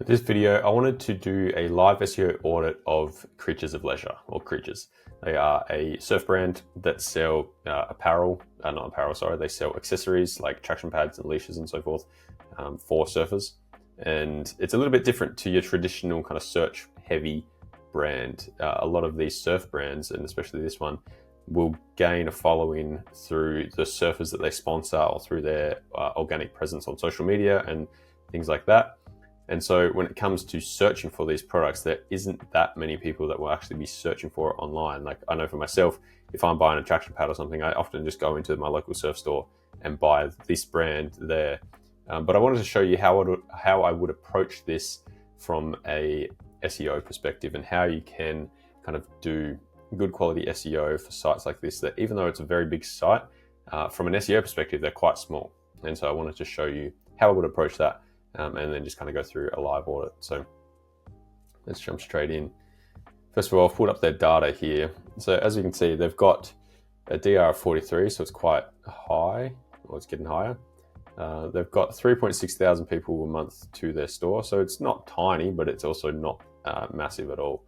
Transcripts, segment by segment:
In this video, I wanted to do a live SEO audit of Creatures of Leisure, or Creatures. They are a surf brand that sell they sell accessories like traction pads and leashes and so forth for surfers. And it's a little bit different to your traditional kind of search heavy brand. A lot of these surf brands, and especially this one, will gain a following through the surfers that they sponsor or through their organic presence on social media and things like that. And so when it comes to searching for these products, there isn't that many people that will actually be searching for it online. Like I know for myself, if I'm buying a traction pad or something, I often just go into my local surf store and buy this brand there. But I wanted to show you how I would approach this from a SEO perspective and how you can kind of do good quality SEO for sites like this, that even though it's a very big site, from an SEO perspective, they're quite small. And so I wanted to show you how I would approach that. And then just kind of go through a live audit. So let's jump straight in. First of all, I've pulled up their data here. So as you can see, they've got a DR of 43, so it's quite high, or it's getting higher. They've got 3.6 thousand people a month to their store, so it's not tiny, but it's also not massive at all.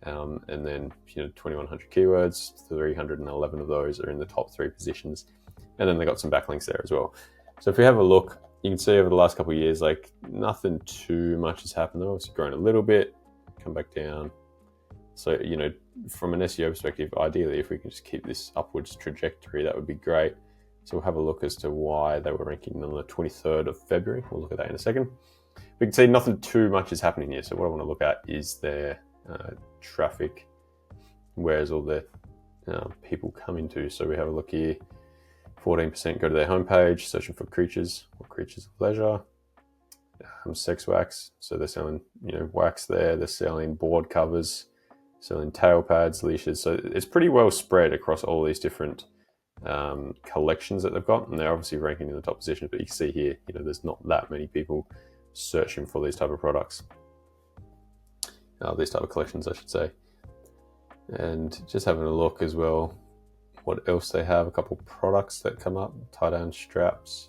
And then 2,100 keywords, 311 of those are in the top 3 positions, and then they got some backlinks there as well. So if we have a look, you can see over the last couple of years, like nothing too much has happened. They've obviously grown a little bit, come back down. So, from an SEO perspective, ideally, if we can just keep this upwards trajectory, that would be great. So we'll have a look as to why they were ranking on the 23rd of February. We'll look at that in a second. We can see nothing too much is happening here. So what I want to look at is their traffic. Where's all the people coming to? So we have a look here. 14% go to their homepage, searching for creatures or creatures of leisure. Sex wax, so they're selling wax there. They're selling board covers, selling tail pads, leashes. So it's pretty well spread across all these different collections that they've got, and they're obviously ranking in the top position. But you can see here, there's not that many people searching for these type of products, these type of collections, I should say. And just having a look as well. What else they have, a couple products that come up, tie down straps.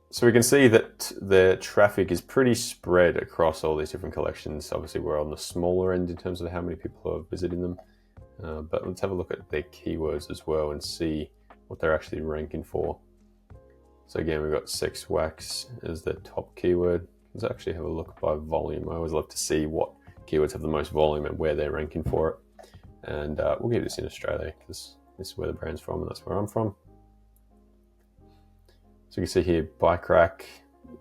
So we can see that their traffic is pretty spread across all these different collections. Obviously we're on the smaller end in terms of how many people are visiting them. But let's have a look at their keywords as well and see what they're actually ranking for. So again, we've got sex wax as their top keyword. Let's actually have a look by volume. I always love to see what keywords have the most volume and where they're ranking for it. And we'll keep this in Australia because this is where the brand's from, and that's where I'm from. So you can see here, bike rack,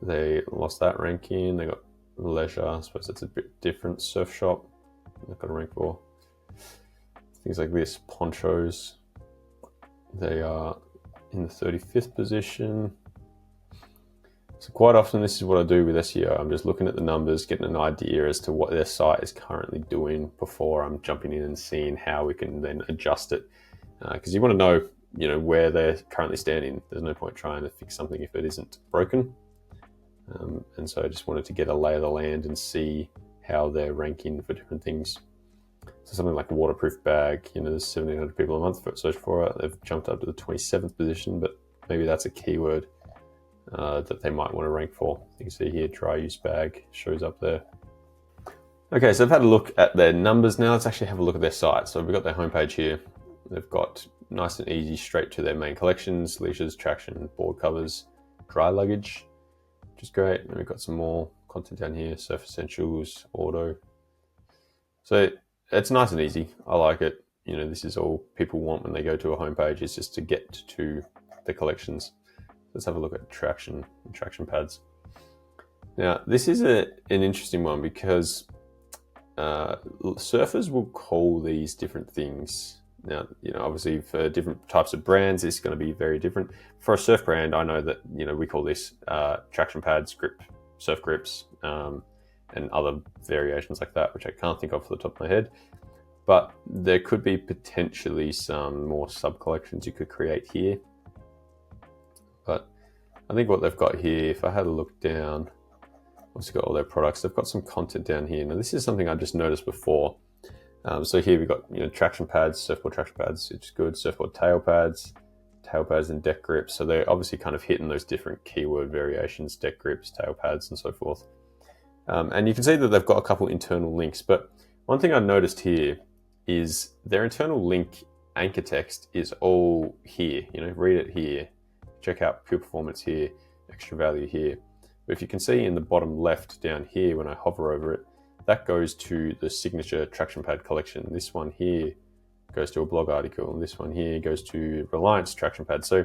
they lost that ranking. They got leisure, I suppose that's a bit different. Surf shop, they've got a rank for. Things like this, ponchos, they are in the 35th position. So quite often this is what I do with SEO. I'm just looking at the numbers, getting an idea as to what their site is currently doing before I'm jumping in and seeing how we can then adjust it. Because you want to know, where they're currently standing. There's no point trying to fix something if it isn't broken. And so I just wanted to get a lay of the land and see how they're ranking for different things. So something like a waterproof bag, there's 1,700 people a month search for it. They've jumped up to the 27th position, but maybe that's a keyword that they might want to rank for. You can see here, dry use bag shows up there. Okay, so I've had a look at their numbers now. Let's actually have a look at their site. So we've got their homepage here. They've got nice and easy straight to their main collections: leashes, traction, board covers, dry luggage, which is great. And we've got some more content down here: surf essentials, auto. So it's nice and easy. I like it. This is all people want when they go to a homepage, is just to get to the collections. Let's have a look at traction and traction pads. Now, this is an interesting one because surfers will call these different things. Now, obviously for different types of brands, it's going to be very different. For a surf brand, I know that, we call this traction pads, surf grips, and other variations like that, which I can't think of for the top of my head. But there could be potentially some more sub-collections you could create here. But I think what they've got here, if I had a look down, obviously got all their products. They've got some content down here. Now, this is something I just noticed before. So here we've got traction pads, surfboard traction pads, which is good. Surfboard tail pads and deck grips. So they're obviously kind of hitting those different keyword variations: deck grips, tail pads, and so forth. And you can see that they've got a couple internal links, but one thing I noticed here is their internal link anchor text is all here. Read it here, check out pure performance here, extra value here. But if you can see in the bottom left down here, when I hover over it, that goes to the signature traction pad collection. This one here goes to a blog article, and this one here goes to Reliance traction pad. So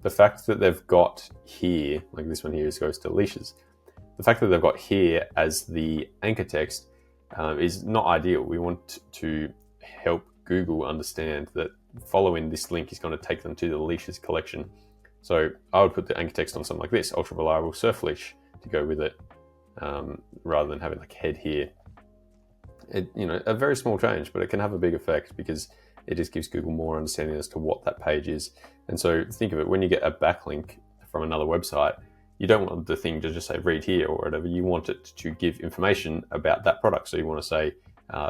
the fact that they've got here, like this one here goes to leashes, the fact that they've got here as the anchor text is not ideal. We want to help Google understand that following this link is going to take them to the leashes collection. So I would put the anchor text on something like this, ultra reliable surf leash, to go with it, rather than having like head here. A very small change, but it can have a big effect because it just gives Google more understanding as to what that page is. And so think of it, when you get a backlink from another website, you don't want the thing to just say read here or whatever. You want it to give information about that product. So you want to say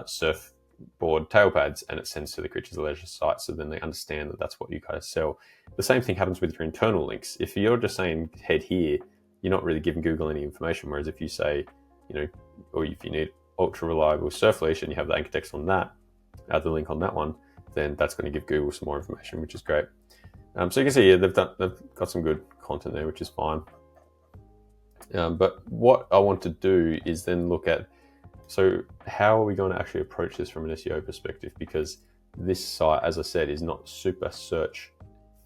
surfboard tail pads, and it sends to the Creatures of Leisure site, so then they understand that that's what you guys sell. The same thing happens with your internal links. If you're just saying head here, you're not really giving Google any information. Whereas if you say, or if you need ultra reliable surf leash and you have the anchor text on that, add the link on that one, then that's going to give Google some more information, which is great. So you can see here they've got some good content there, which is fine. But what I want to do is then look at, so how are we going to actually approach this from an SEO perspective? Because this site, as I said, is not super search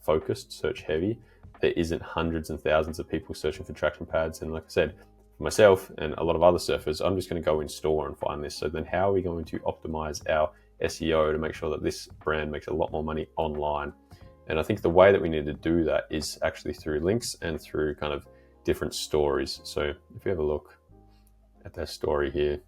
focused, search heavy. There isn't hundreds and thousands of people searching for traction pads. And like I said, for myself and a lot of other surfers, I'm just going to go in store and find this. So then how are we going to optimize our SEO to make sure that this brand makes a lot more money online? And I think the way that we need to do that is actually through links and through kind of different stories. So if you have a look at their story here,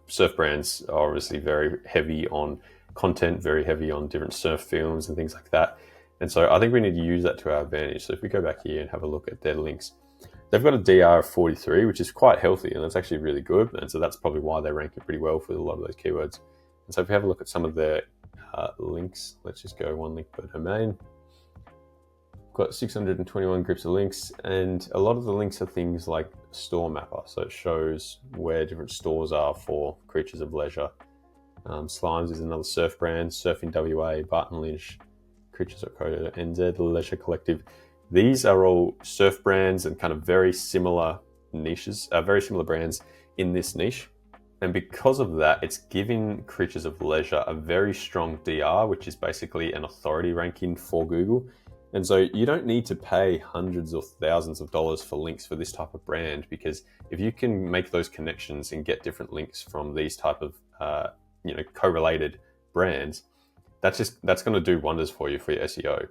surf brands are obviously very heavy on content, very heavy on different surf films and things like that. And so I think we need to use that to our advantage. So if we go back here and have a look at their links, they've got a DR of 43, which is quite healthy, and that's actually really good. And so that's probably why they're ranking pretty well for a lot of those keywords. And so if we have a look at some of their links, let's just go one link per domain. Got 621 groups of links, and a lot of the links are things like store mapper. So it shows where different stores are for Creatures of Leisure. Slimes is another surf brand, Surfing WA, Barton Lynch, Creatures.co.nz, Leisure Collective. These are all surf brands and kind of very similar niches, very similar brands in this niche. And because of that, it's giving Creatures of Leisure a very strong DR, which is basically an authority ranking for Google. And so you don't need to pay hundreds or thousands of dollars for links for this type of brand, because if you can make those connections and get different links from these type of correlated brands, that's going to do wonders for your SEO.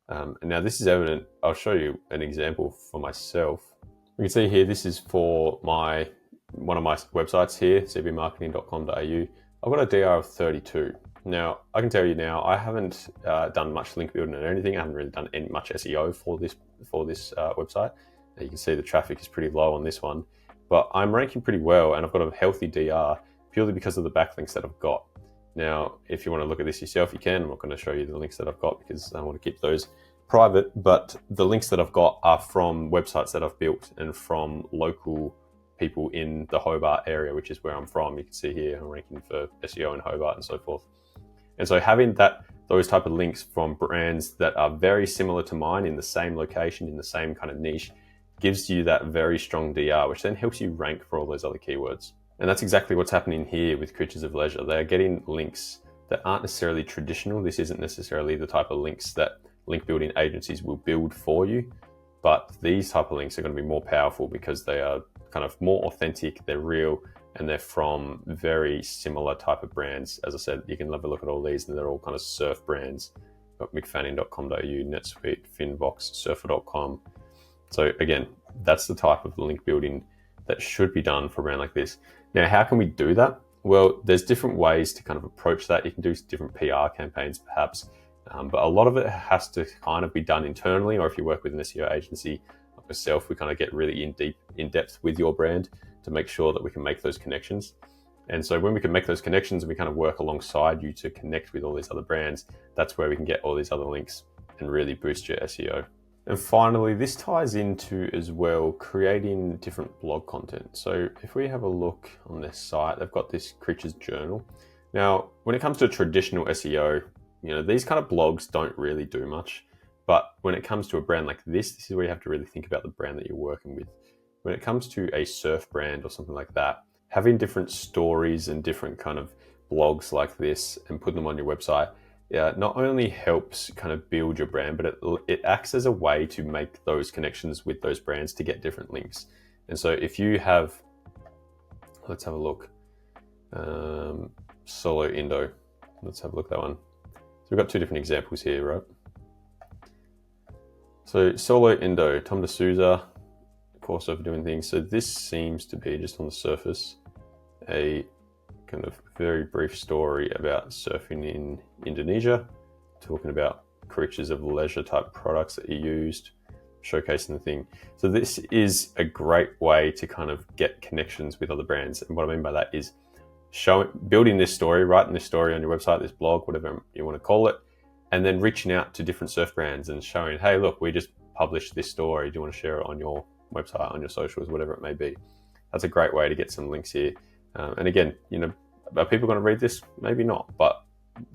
And now this is evident. I'll show you an example for myself. You can see here, this is for one of my websites here, cbmarketing.com.au. I've got a DR of 32. Now, I can tell you now, I haven't done much link building or anything. I haven't really done much SEO for this website. You can see the traffic is pretty low on this one, but I'm ranking pretty well, and I've got a healthy DR purely because of the backlinks that I've got. Now, if you want to look at this yourself, you can. I'm not going to show you the links that I've got because I want to keep those private, but the links that I've got are from websites that I've built and from local people in the Hobart area, which is where I'm from. You can see here I'm ranking for SEO in Hobart and so forth. And so having those type of links from brands that are very similar to mine in the same location, in the same kind of niche, gives you that very strong DR, which then helps you rank for all those other keywords. And that's exactly what's happening here with Creatures of Leisure. They're getting links that aren't necessarily traditional. This isn't necessarily the type of links that link building agencies will build for you, but these type of links are going to be more powerful because they are kind of more authentic, they're real, and they're from very similar type of brands. As I said, you can have a look at all these, and they're all kind of surf brands. Got mcfanning.com.au, NetSuite, Finvox, Surfer.com. So again, that's the type of link building that should be done for a brand like this. Now, how can we do that? Well, there's different ways to kind of approach that. You can do different PR campaigns, perhaps, but a lot of it has to kind of be done internally, or if you work with an SEO agency like myself, we kind of get really in depth with your brand to make sure that we can make those connections. And so when we can make those connections and we kind of work alongside you to connect with all these other brands, that's where we can get all these other links and really boost your SEO. And finally, this ties into as well creating different blog content. So if we have a look on their site, they've got this creatures journal. Now, when it comes to traditional SEO, these kind of blogs don't really do much. But when it comes to a brand like this is where you have to really think about the brand that you're working with. When it comes to a surf brand or something like that, having different stories and different kind of blogs like this and putting them on your website, not only helps kind of build your brand, but it acts as a way to make those connections with those brands to get different links. And so if you have, let's have a look, Solo Indo, let's have a look at that one. So we've got two different examples here, right? So Solo Indo, Tom D'Souza, course of doing things. So this seems to be, just on the surface, a kind of very brief story about surfing in Indonesia, talking about creatures of leisure type products that are used, showcasing the thing. So this is a great way to kind of get connections with other brands. And what I mean by that is building this story, writing this story on your website, this blog, whatever you want to call it, and then reaching out to different surf brands and showing, hey, look, we just published this story. Do you want to share it on your website, on your socials, whatever it may be? That's a great way to get some links here. And again, are people going to read this? Maybe not. But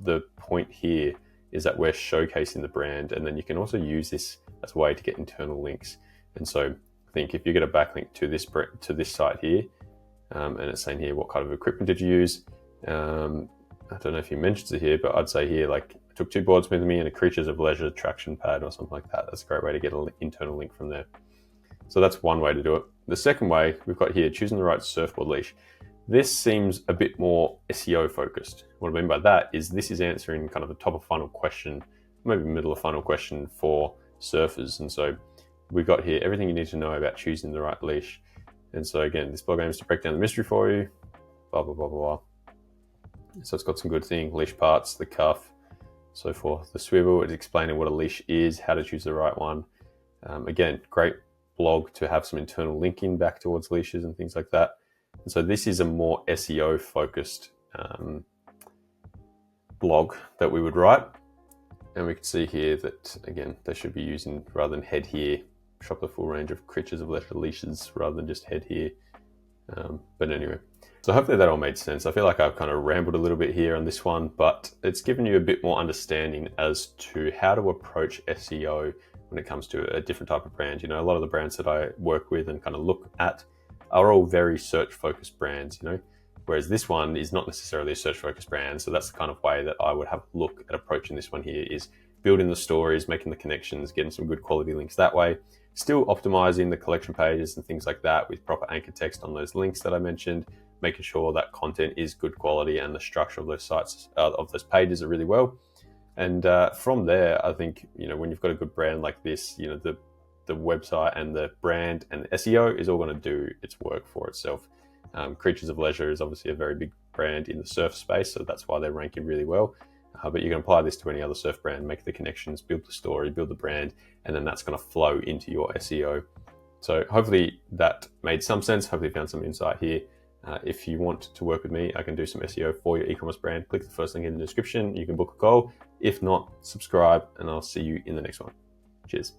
the point here is that we're showcasing the brand, and then you can also use this as a way to get internal links. And so I think if you get a backlink to this site here, and it's saying here, what kind of equipment did you use? I don't know if he mentions it here, but I'd say here, like, I took 2 boards with me and a Creatures of Leisure traction pad or something like that. That's a great way to get an internal link from there. So that's one way to do it. The second way we've got here, choosing the right surfboard leash. This seems a bit more SEO focused. What I mean by that is this is answering kind of a top of funnel question, maybe middle of funnel question for surfers. And so we've got here everything you need to know about choosing the right leash. And so again, this blog aims to break down the mystery for you, blah, blah, blah, blah, blah. So it's got some good things, leash parts, the cuff, so forth. The swivel is explaining what a leash is, how to choose the right one. Again, great blog to have some internal linking back towards leashes and things like that. And so this is a more SEO focused blog that we would write. And we can see here that, again, they should be using, rather than head here, shop the full range of Creatures of Leisure leashes rather than just head here. But anyway, so hopefully that all made sense. I feel like I've kind of rambled a little bit here on this one, but it's given you a bit more understanding as to how to approach SEO when it comes to a different type of brand. A lot of the brands that I work with and kind of look at are all very search focused brands, whereas this one is not necessarily a search focused brand. So that's the kind of way that I would have a look at approaching this one here, is building the stories, making the connections, getting some good quality links that way, still optimizing the collection pages and things like that with proper anchor text on those links that I mentioned, making sure that content is good quality and the structure of those sites, of those pages are really well. And from there, I think, when you've got a good brand like this, the website and the brand and the SEO is all going to do its work for itself. Creatures of Leisure is obviously a very big brand in the surf space, so that's why they're ranking really well. But you can apply this to any other surf brand, make the connections, build the story, build the brand, and then that's going to flow into your SEO. So hopefully that made some sense. Hopefully you found some insight here. If you want to work with me, I can do some SEO for your e-commerce brand. Click the first link in the description. You can book a call. If not, subscribe, and I'll see you in the next one. Cheers.